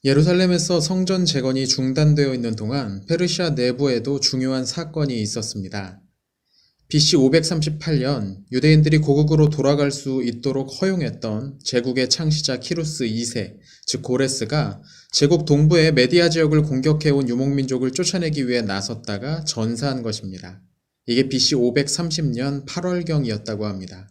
예루살렘에서 성전 재건이 중단되어 있는 동안 페르시아 내부에도 중요한 사건이 있었습니다. BC 538년 유대인들이 고국으로 돌아갈 수 있도록 허용했던 제국의 창시자 키루스 2세, 즉 고레스가 제국 동부의 메디아 지역을 공격해온 유목민족을 쫓아내기 위해 나섰다가 전사한 것입니다. 이게 BC 530년 8월경이었다고 합니다.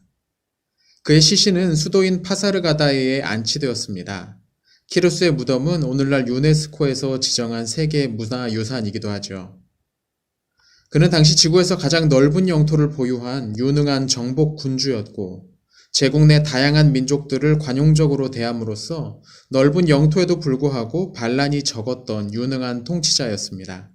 그의 시신은 수도인 파사르가다에 안치되었습니다. 키루스의 무덤은 오늘날 유네스코에서 지정한 세계 문화유산이기도 하죠. 그는 당시 지구에서 가장 넓은 영토를 보유한 유능한 정복 군주였고 제국 내 다양한 민족들을 관용적으로 대함으로써 넓은 영토에도 불구하고 반란이 적었던 유능한 통치자였습니다.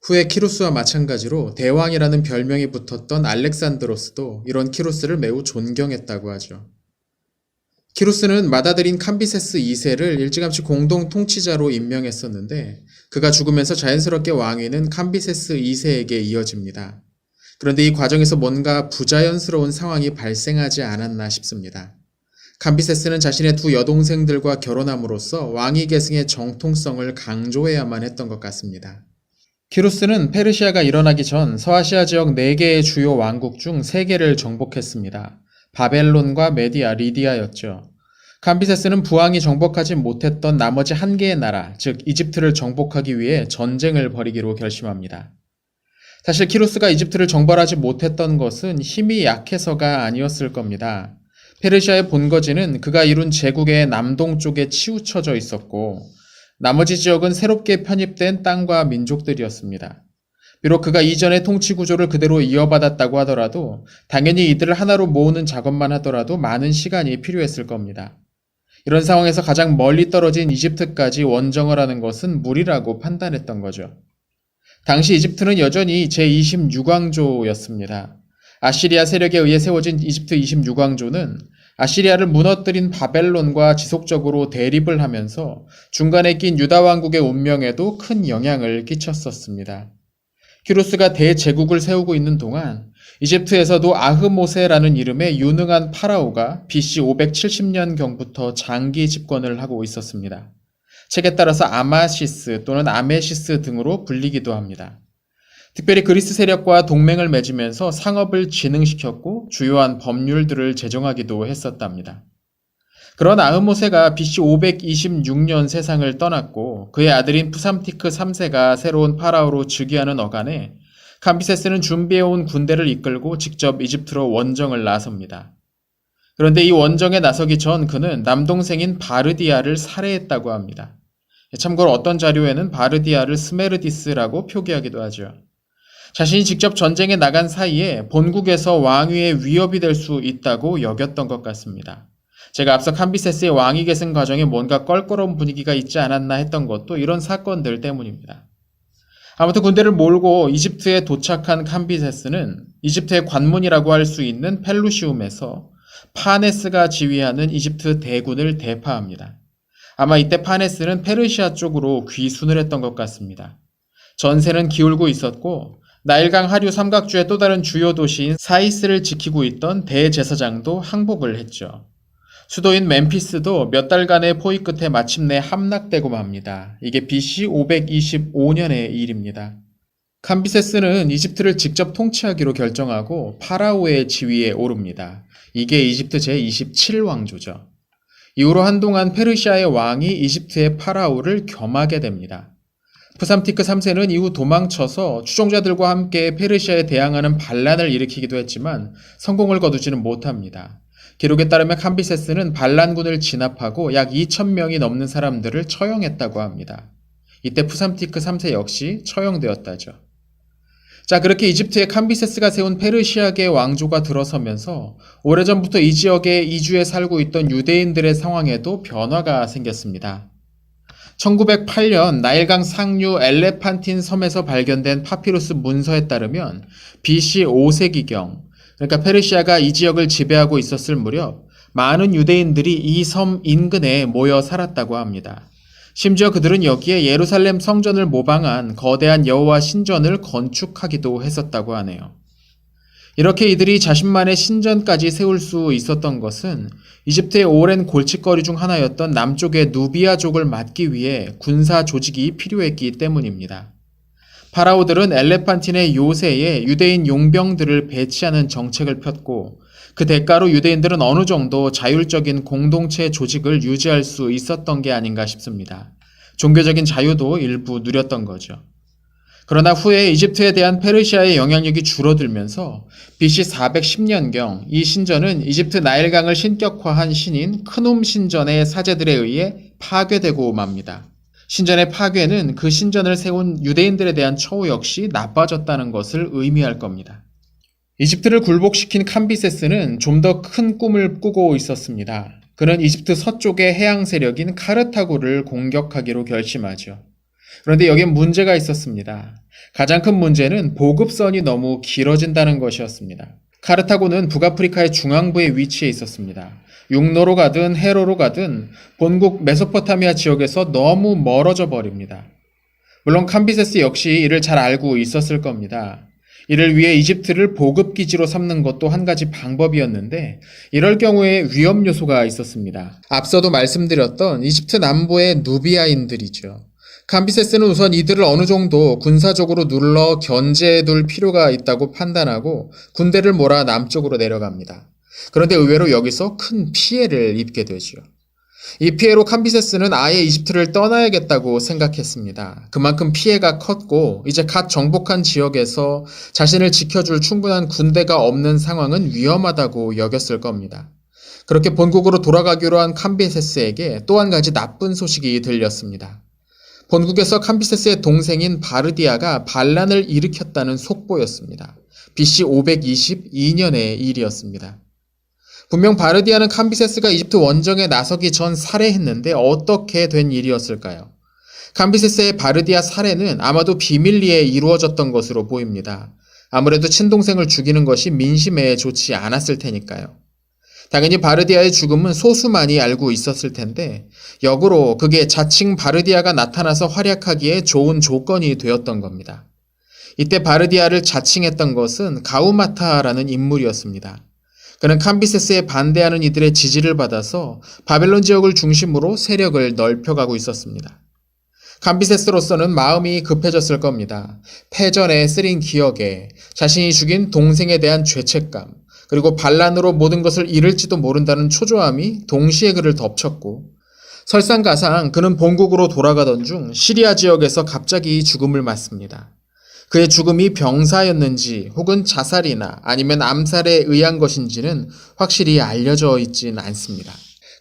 후에 키루스와 마찬가지로 대왕이라는 별명이 붙었던 알렉산드로스도 이런 키루스를 매우 존경했다고 하죠. 키루스는 맏아들인 캄비세스 2세를 일찌감치 공동 통치자로 임명했었는데 그가 죽으면서 자연스럽게 왕위는 캄비세스 2세에게 이어집니다. 그런데 이 과정에서 뭔가 부자연스러운 상황이 발생하지 않았나 싶습니다. 캄비세스는 자신의 두 여동생들과 결혼함으로써 왕위 계승의 정통성을 강조해야만 했던 것 같습니다. 키루스는 페르시아가 일어나기 전 서아시아 지역 4개의 주요 왕국 중 3개를 정복했습니다. 바벨론과 메디아, 리디아였죠. 캄비세스는 부왕이 정복하지 못했던 나머지 1개의 나라, 즉 이집트를 정복하기 위해 전쟁을 벌이기로 결심합니다. 사실 키루스가 이집트를 정벌하지 못했던 것은 힘이 약해서가 아니었을 겁니다. 페르시아의 본거지는 그가 이룬 제국의 남동쪽에 치우쳐져 있었고 나머지 지역은 새롭게 편입된 땅과 민족들이었습니다. 비록 그가 이전의 통치 구조를 그대로 이어받았다고 하더라도 당연히 이들을 하나로 모으는 작업만 하더라도 많은 시간이 필요했을 겁니다. 이런 상황에서 가장 멀리 떨어진 이집트까지 원정을 하는 것은 무리라고 판단했던 거죠. 당시 이집트는 여전히 제26왕조였습니다. 아시리아 세력에 의해 세워진 이집트 26왕조는 아시리아를 무너뜨린 바벨론과 지속적으로 대립을 하면서 중간에 낀 유다 왕국의 운명에도 큰 영향을 끼쳤었습니다. 키루스가 대제국을 세우고 있는 동안 이집트에서도 아흐모세라는 이름의 유능한 파라오가 BC 570년경부터 장기 집권을 하고 있었습니다. 책에 따라서 아마시스 또는 아메시스 등으로 불리기도 합니다. 특별히 그리스 세력과 동맹을 맺으면서 상업을 진흥시켰고 주요한 법률들을 제정하기도 했었답니다. 그런 아흐모세가 BC 526년 세상을 떠났고 그의 아들인 푸삼티크 3세가 새로운 파라오로 즉위하는 어간에 캄비세스는 준비해온 군대를 이끌고 직접 이집트로 원정을 나섭니다. 그런데 이 원정에 나서기 전 그는 남동생인 바르디아를 살해했다고 합니다. 참고로 어떤 자료에는 바르디아를 스메르디스라고 표기하기도 하죠. 자신이 직접 전쟁에 나간 사이에 본국에서 왕위에 위협이 될 수 있다고 여겼던 것 같습니다. 제가 앞서 캄비세스의 왕위 계승 과정에 뭔가 껄끄러운 분위기가 있지 않았나 했던 것도 이런 사건들 때문입니다. 아무튼 군대를 몰고 이집트에 도착한 캄비세스는 이집트의 관문이라고 할 수 있는 펠루시움에서 파네스가 지휘하는 이집트 대군을 대파합니다. 아마 이때 파네스는 페르시아 쪽으로 귀순을 했던 것 같습니다. 전세는 기울고 있었고 나일강 하류 삼각주의 또 다른 주요 도시인 사이스를 지키고 있던 대제사장도 항복을 했죠. 수도인 멤피스도 몇 달간의 포위 끝에 마침내 함락되고 맙니다. 이게 BC 525년의 일입니다. 캄비세스는 이집트를 직접 통치하기로 결정하고 파라오의 지위에 오릅니다. 이게 이집트 제27왕조죠. 이후로 한동안 페르시아의 왕이 이집트의 파라오를 겸하게 됩니다. 푸삼티크 3세는 이후 도망쳐서 추종자들과 함께 페르시아에 대항하는 반란을 일으키기도 했지만 성공을 거두지는 못합니다. 기록에 따르면 캄비세스는 반란군을 진압하고 약 2,000명이 넘는 사람들을 처형했다고 합니다. 이때 푸삼티크 3세 역시 처형되었다죠. 자, 그렇게 이집트의 캄비세스가 세운 페르시아계 왕조가 들어서면서 오래전부터 이 지역에 이주해 살고 있던 유대인들의 상황에도 변화가 생겼습니다. 1908년 나일강 상류 엘레판틴 섬에서 발견된 파피루스 문서에 따르면 BC 5세기경, 그러니까 페르시아가 이 지역을 지배하고 있었을 무렵 많은 유대인들이 이 섬 인근에 모여 살았다고 합니다. 심지어 그들은 여기에 예루살렘 성전을 모방한 거대한 여호와 신전을 건축하기도 했었다고 하네요. 이렇게 이들이 자신만의 신전까지 세울 수 있었던 것은 이집트의 오랜 골칫거리 중 하나였던 남쪽의 누비아족을 막기 위해 군사 조직이 필요했기 때문입니다. 파라오들은 엘레판틴의 요새에 유대인 용병들을 배치하는 정책을 폈고 그 대가로 유대인들은 어느 정도 자율적인 공동체 조직을 유지할 수 있었던 게 아닌가 싶습니다. 종교적인 자유도 일부 누렸던 거죠. 그러나 후에 이집트에 대한 페르시아의 영향력이 줄어들면서 BC 410년경 이 신전은 이집트 나일강을 신격화한 신인 크눔 신전의 사제들에 의해 파괴되고 맙니다. 신전의 파괴는 그 신전을 세운 유대인들에 대한 처우 역시 나빠졌다는 것을 의미할 겁니다. 이집트를 굴복시킨 캄비세스는 좀 더 큰 꿈을 꾸고 있었습니다. 그는 이집트 서쪽의 해양 세력인 카르타고를 공격하기로 결심하죠. 그런데 여기엔 문제가 있었습니다. 가장 큰 문제는 보급선이 너무 길어진다는 것이었습니다. 카르타고는 북아프리카의 중앙부에 위치해 있었습니다. 육로로 가든 해로로 가든 본국 메소포타미아 지역에서 너무 멀어져 버립니다. 물론 캄비세스 역시 이를 잘 알고 있었을 겁니다. 이를 위해 이집트를 보급기지로 삼는 것도 한 가지 방법이었는데 이럴 경우에 위험 요소가 있었습니다. 앞서도 말씀드렸던 이집트 남부의 누비아인들이죠. 캄비세스는 우선 이들을 어느 정도 군사적으로 눌러 견제해둘 필요가 있다고 판단하고 군대를 몰아 남쪽으로 내려갑니다. 그런데 의외로 여기서 큰 피해를 입게 되죠. 이 피해로 캄비세스는 아예 이집트를 떠나야겠다고 생각했습니다. 그만큼 피해가 컸고 이제 갓 정복한 지역에서 자신을 지켜줄 충분한 군대가 없는 상황은 위험하다고 여겼을 겁니다. 그렇게 본국으로 돌아가기로 한 캄비세스에게 또 한 가지 나쁜 소식이 들렸습니다. 본국에서 캄비세스의 동생인 바르디아가 반란을 일으켰다는 속보였습니다. BC 522년의 일이었습니다. 분명 바르디아는 캄비세스가 이집트 원정에 나서기 전 살해했는데 어떻게 된 일이었을까요? 캄비세스의 바르디아 살해는 아마도 비밀리에 이루어졌던 것으로 보입니다. 아무래도 친동생을 죽이는 것이 민심에 좋지 않았을 테니까요. 당연히 바르디아의 죽음은 소수만이 알고 있었을 텐데 역으로 그게 자칭 바르디아가 나타나서 활약하기에 좋은 조건이 되었던 겁니다. 이때 바르디아를 자칭했던 것은 가우마타라는 인물이었습니다. 그는 캄비세스에 반대하는 이들의 지지를 받아서 바벨론 지역을 중심으로 세력을 넓혀가고 있었습니다. 캄비세스로서는 마음이 급해졌을 겁니다. 패전에 쓰린 기억에 자신이 죽인 동생에 대한 죄책감, 그리고 반란으로 모든 것을 잃을지도 모른다는 초조함이 동시에 그를 덮쳤고 설상가상 그는 본국으로 돌아가던 중 시리아 지역에서 갑자기 죽음을 맞습니다. 그의 죽음이 병사였는지 혹은 자살이나 아니면 암살에 의한 것인지는 확실히 알려져 있진 않습니다.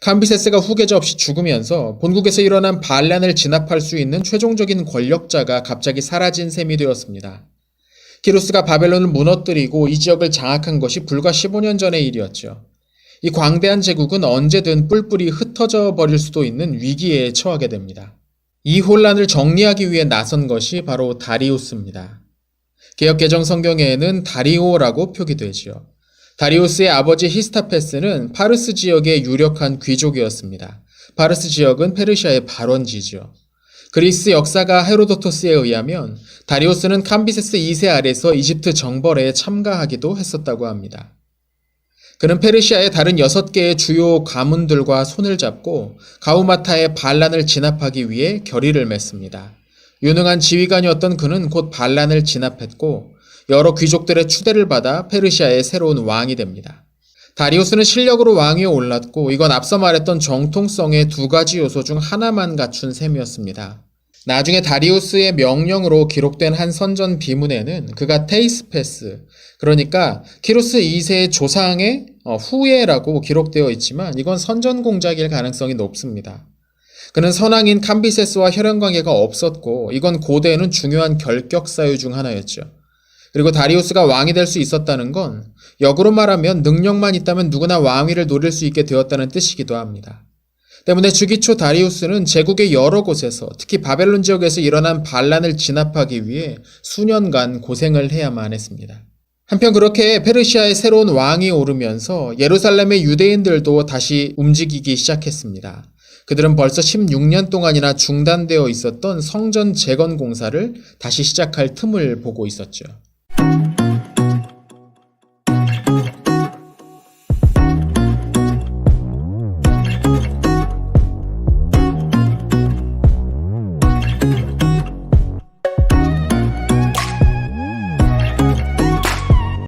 캄비세스가 후계자 없이 죽으면서 본국에서 일어난 반란을 진압할 수 있는 최종적인 권력자가 갑자기 사라진 셈이 되었습니다. 키루스가 바벨론을 무너뜨리고 이 지역을 장악한 것이 불과 15년 전의 일이었죠. 이 광대한 제국은 언제든 뿔뿔이 흩어져 버릴 수도 있는 위기에 처하게 됩니다. 이 혼란을 정리하기 위해 나선 것이 바로 다리우스입니다. 개역개정 성경에는 다리오라고 표기되지요. 다리우스의 아버지 히스타페스는 파르스 지역의 유력한 귀족이었습니다. 파르스 지역은 페르시아의 발원지죠. 그리스 역사가 헤로도토스에 의하면 다리우스는 캄비세스 2세 아래서 이집트 정벌에 참가하기도 했었다고 합니다. 그는 페르시아의 다른 6개의 주요 가문들과 손을 잡고 가우마타의 반란을 진압하기 위해 결의를 맺습니다. 유능한 지휘관이었던 그는 곧 반란을 진압했고 여러 귀족들의 추대를 받아 페르시아의 새로운 왕이 됩니다. 다리우스는 실력으로 왕위에 올랐고 이건 앞서 말했던 정통성의 두 가지 요소 중 하나만 갖춘 셈이었습니다. 나중에 다리우스의 명령으로 기록된 한 선전 비문에는 그가 테이스페스, 그러니까 키루스 2세의 조상의 후예라고 기록되어 있지만 이건 선전 공작일 가능성이 높습니다. 그는 선왕인 캄비세스와 혈연관계가 없었고 이건 고대에는 중요한 결격사유 중 하나였죠. 그리고 다리우스가 왕이 될 수 있었다는 건 역으로 말하면 능력만 있다면 누구나 왕위를 노릴 수 있게 되었다는 뜻이기도 합니다. 때문에 주기초 다리우스는 제국의 여러 곳에서 특히 바벨론 지역에서 일어난 반란을 진압하기 위해 수년간 고생을 해야만 했습니다. 한편 그렇게 페르시아의 새로운 왕이 오르면서 예루살렘의 유대인들도 다시 움직이기 시작했습니다. 그들은 벌써 16년 동안이나 중단되어 있었던 성전 재건 공사를 다시 시작할 틈을 보고 있었죠. 네.